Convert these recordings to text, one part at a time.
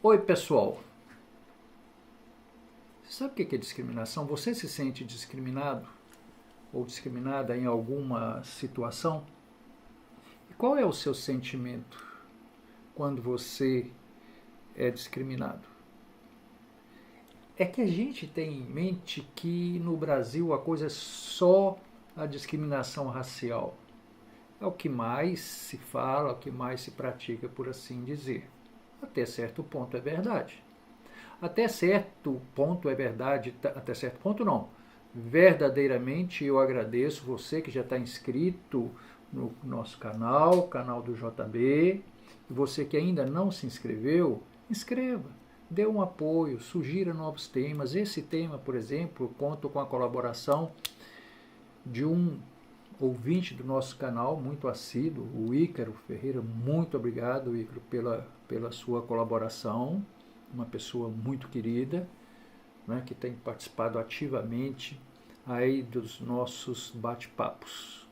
Oi, pessoal. Você sabe o que é discriminação? Você se sente discriminado ou discriminada em alguma situação? E qual é o seu sentimento quando você é discriminado? É que a gente tem em mente que no Brasil a coisa é só a discriminação racial. É o que mais se fala, o que mais se pratica, por assim dizer. Até certo ponto é verdade. Até certo ponto é verdade, até certo ponto não. Verdadeiramente eu agradeço você que já está inscrito no nosso canal, canal do JB. E você que ainda não se inscreveu, inscreva, dê um apoio, sugira novos temas. Esse tema, por exemplo, conto com a colaboração de um ouvinte do nosso canal, muito assíduo, o Ícaro Ferreira. Muito obrigado, Ícaro, pela sua colaboração. Uma pessoa muito querida, né, que tem participado ativamente aí dos nossos bate-papos.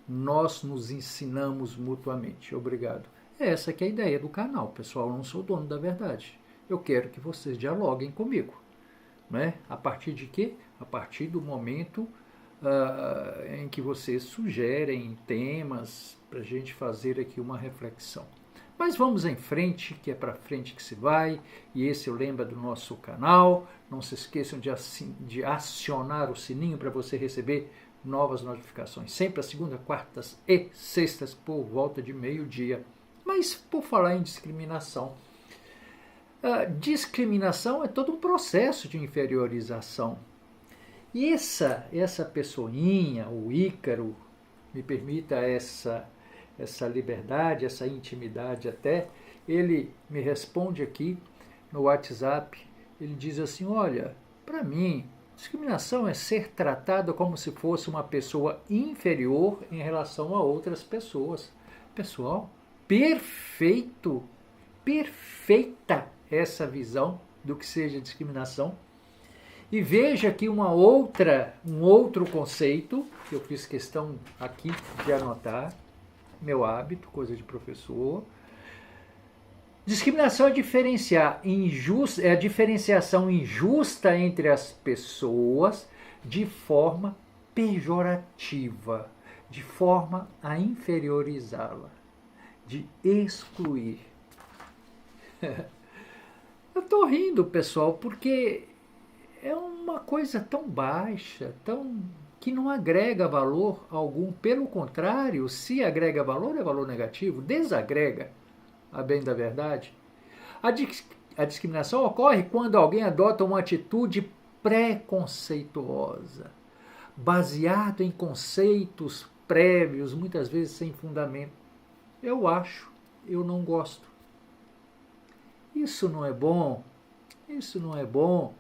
Nós nos ensinamos mutuamente. Obrigado. Essa que é a ideia do canal, pessoal. Eu não sou dono da verdade. Eu quero que vocês dialoguem comigo. Né? A partir de quê? A partir do momento em que vocês sugerem temas para a gente fazer aqui uma reflexão. Mas vamos em frente, que é para frente que se vai, e esse eu lembro do nosso canal. Não se esqueçam de acionar o sininho para você receber novas notificações, sempre às segundas, quartas e sextas, por volta de meio-dia. Mas por falar em discriminação, discriminação é todo um processo de inferiorização. E essa pessoinha, o Ícaro, me permita essa liberdade, essa intimidade até, ele me responde aqui no WhatsApp, ele diz assim: olha, para mim, discriminação é ser tratado como se fosse uma pessoa inferior em relação a outras pessoas. Pessoal, perfeito, perfeita essa visão do que seja discriminação. E veja aqui um outro conceito, que eu fiz questão aqui de anotar, meu hábito, coisa de professor. Discriminação é a diferenciação injusta entre as pessoas de forma pejorativa, de forma a inferiorizá-la, de excluir. Eu estou rindo, pessoal, porque é uma coisa tão baixa, que não agrega valor algum. Pelo contrário, se agrega valor, é valor negativo, desagrega, a bem da verdade. A discriminação ocorre quando alguém adota uma atitude preconceituosa, baseado em conceitos prévios, muitas vezes sem fundamento. Eu acho, eu não gosto. Isso não é bom, isso não é bom.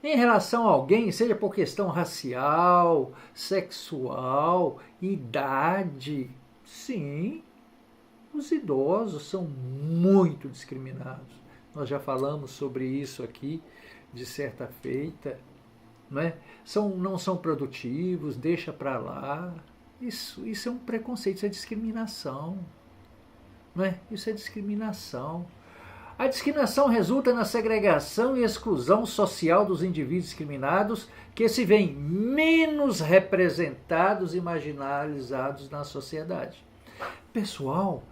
Em relação a alguém, seja por questão racial, sexual, idade, sim, os idosos são muito discriminados. Nós já falamos sobre isso aqui de certa feita. Não é? Não são produtivos, deixa para lá. Isso é um preconceito, isso é discriminação. Não é? Isso é discriminação. A discriminação resulta na segregação e exclusão social dos indivíduos discriminados, que se veem menos representados e marginalizados na sociedade. Pessoal,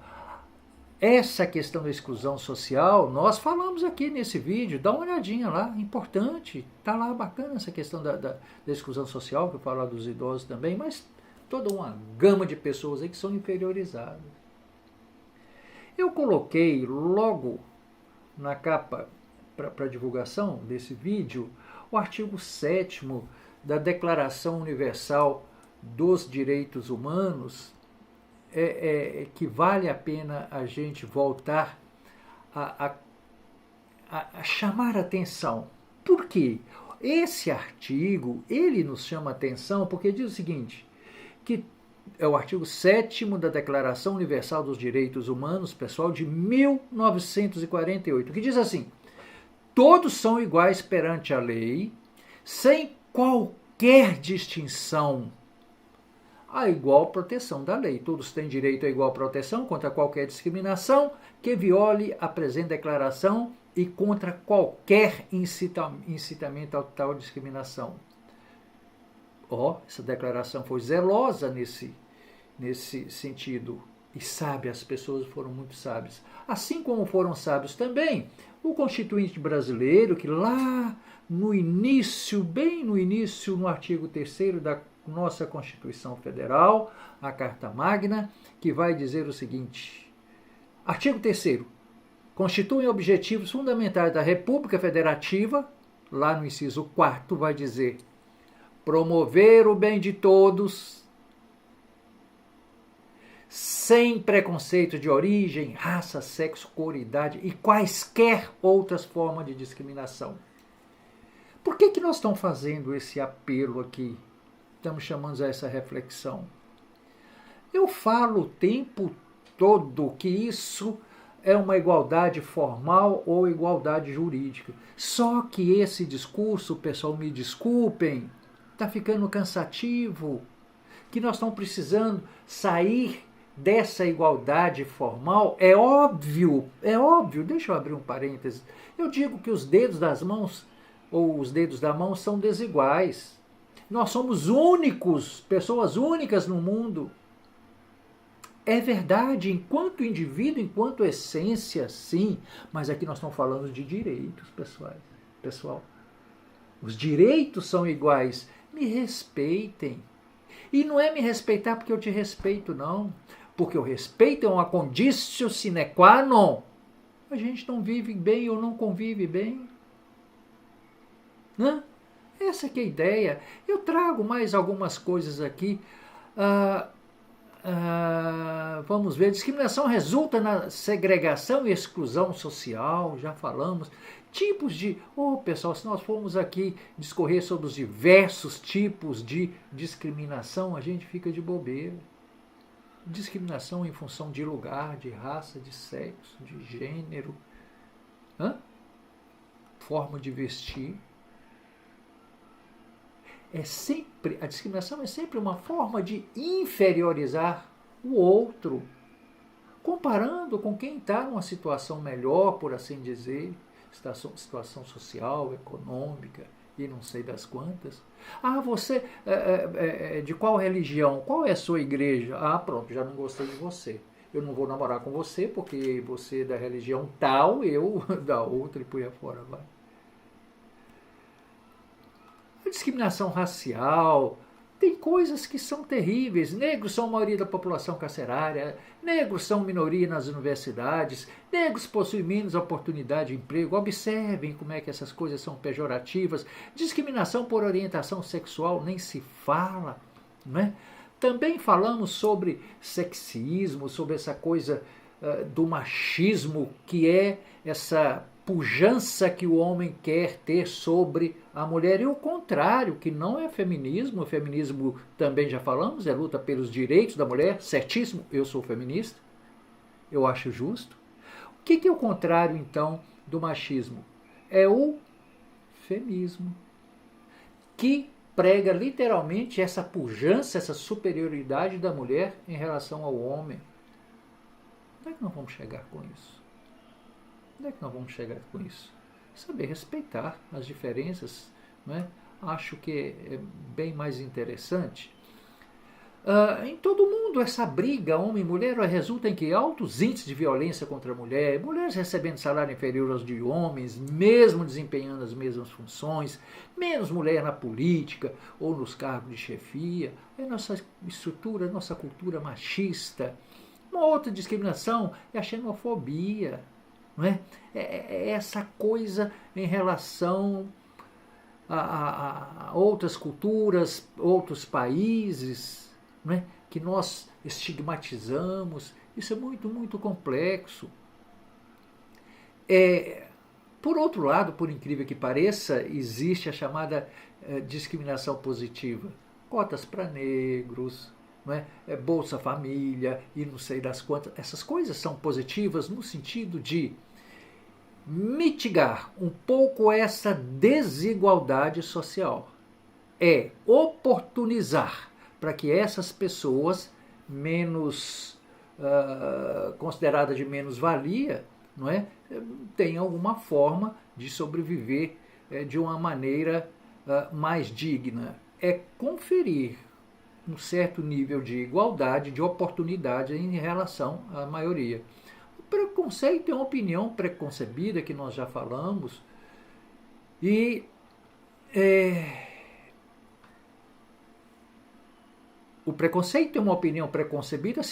essa questão da exclusão social, nós falamos aqui nesse vídeo, dá uma olhadinha lá, importante, tá lá bacana essa questão da exclusão social, que eu falo dos idosos também, mas toda uma gama de pessoas aí que são inferiorizadas. Eu coloquei logo na capa para divulgação desse vídeo o artigo 7º da Declaração Universal dos Direitos Humanos, que vale a pena a gente voltar a chamar a atenção. Por quê? Esse artigo, ele nos chama a atenção porque diz o seguinte, que é o artigo 7º da Declaração Universal dos Direitos Humanos, pessoal, de 1948, que diz assim: todos são iguais perante a lei, sem qualquer distinção. a igual proteção da lei. Todos têm direito à igual proteção contra qualquer discriminação que viole a presente declaração e contra qualquer incitamento a tal discriminação. Essa declaração foi zelosa nesse sentido. E sábia, as pessoas foram muito sábias. Assim como foram sábios também o Constituinte brasileiro, que lá no início, bem no início, no artigo 3º da nossa Constituição Federal, a Carta Magna, que vai dizer o seguinte: artigo 3º, constituem objetivos fundamentais da República Federativa, lá no inciso 4º vai dizer, promover o bem de todos, sem preconceito de origem, raça, sexo, cor, idade e quaisquer outras formas de discriminação. Por que nós estamos fazendo esse apelo aqui? Estamos chamando a essa reflexão. Eu falo o tempo todo que isso é uma igualdade formal ou igualdade jurídica. Só que esse discurso, pessoal, me desculpem, está ficando cansativo, que nós estamos precisando sair dessa igualdade formal. É óbvio, deixa eu abrir um parêntese, eu digo que os dedos das mãos ou os dedos da mão são desiguais. Nós somos únicos, pessoas únicas no mundo. É verdade, enquanto indivíduo, enquanto essência, sim, mas aqui nós estamos falando de direitos, pessoal. Os direitos são iguais. Me respeitem. E não é me respeitar porque eu te respeito, não. Porque o respeito é uma conditio sine qua non. A gente não vive bem ou não convive bem. Né? Essa que é a ideia. Eu trago mais algumas coisas aqui. Vamos ver. Discriminação resulta na segregação e exclusão social. Já falamos. Tipos de... pessoal, se nós formos aqui discorrer sobre os diversos tipos de discriminação, a gente fica de bobeira. Discriminação em função de lugar, de raça, de sexo, de gênero, forma de vestir. A discriminação é sempre uma forma de inferiorizar o outro, comparando com quem está numa situação melhor, por assim dizer, situação social, econômica e não sei das quantas. Você de qual religião? Qual é a sua igreja? Pronto, já não gostei de você. Eu não vou namorar com você porque você é da religião tal, eu da outra e por aí afora vai. A discriminação racial, tem coisas que são terríveis. Negros são a maioria da população carcerária, negros são minoria nas universidades, negros possuem menos oportunidade de emprego. Observem como é que essas coisas são pejorativas. Discriminação por orientação sexual nem se fala, não é? Também falamos sobre sexismo, sobre essa coisa do machismo, que é essa pujança que o homem quer ter sobre a mulher, e o contrário, que não é feminismo. O feminismo, também já falamos, é luta pelos direitos da mulher, certíssimo, eu sou feminista, eu acho justo. O que é o contrário, então, do machismo? É o feminismo, que prega literalmente essa pujança, essa superioridade da mulher em relação ao homem. Onde é que nós vamos chegar com isso? Onde é que nós vamos chegar com isso? Saber respeitar as diferenças, né? Acho que é bem mais interessante. Em todo mundo, essa briga homem e mulher resulta em que altos índices de violência contra a mulher, mulheres recebendo salário inferior aos de homens, mesmo desempenhando as mesmas funções, menos mulher na política ou nos cargos de chefia. É nossa estrutura, nossa cultura machista. Uma outra discriminação é a xenofobia. Não é? É essa coisa em relação a outras culturas, outros países, não é? Que nós estigmatizamos. Isso é muito, muito complexo. Por outro lado, por incrível que pareça, existe a chamada discriminação positiva. Cotas para negros, não é? Bolsa Família e não sei das quantas. Essas coisas são positivas no sentido de mitigar um pouco essa desigualdade social. É oportunizar para que essas pessoas menos consideradas de menos-valia, não é, tenham alguma forma de sobreviver de uma maneira mais digna. É conferir um certo nível de igualdade, de oportunidade em relação à maioria. O preconceito é uma opinião preconcebida, que nós já falamos, e o preconceito é uma opinião preconcebida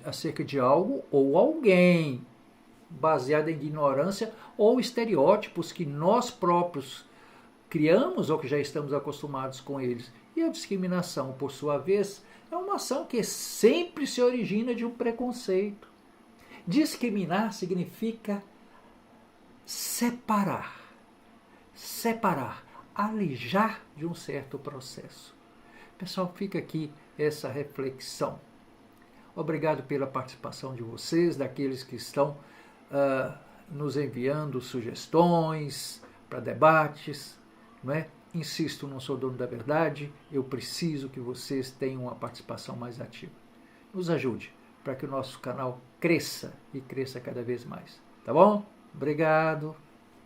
acerca de algo ou alguém, baseada em ignorância ou estereótipos que nós próprios criamos ou que já estamos acostumados com eles. E a discriminação, por sua vez, é uma ação que sempre se origina de um preconceito. Discriminar significa separar, alijar de um certo processo. Pessoal, fica aqui essa reflexão. Obrigado pela participação de vocês, daqueles que estão nos enviando sugestões para debates, não é? Insisto, não sou dono da verdade, eu preciso que vocês tenham uma participação mais ativa. Nos ajude para que o nosso canal cresça e cresça cada vez mais. Tá bom? Obrigado.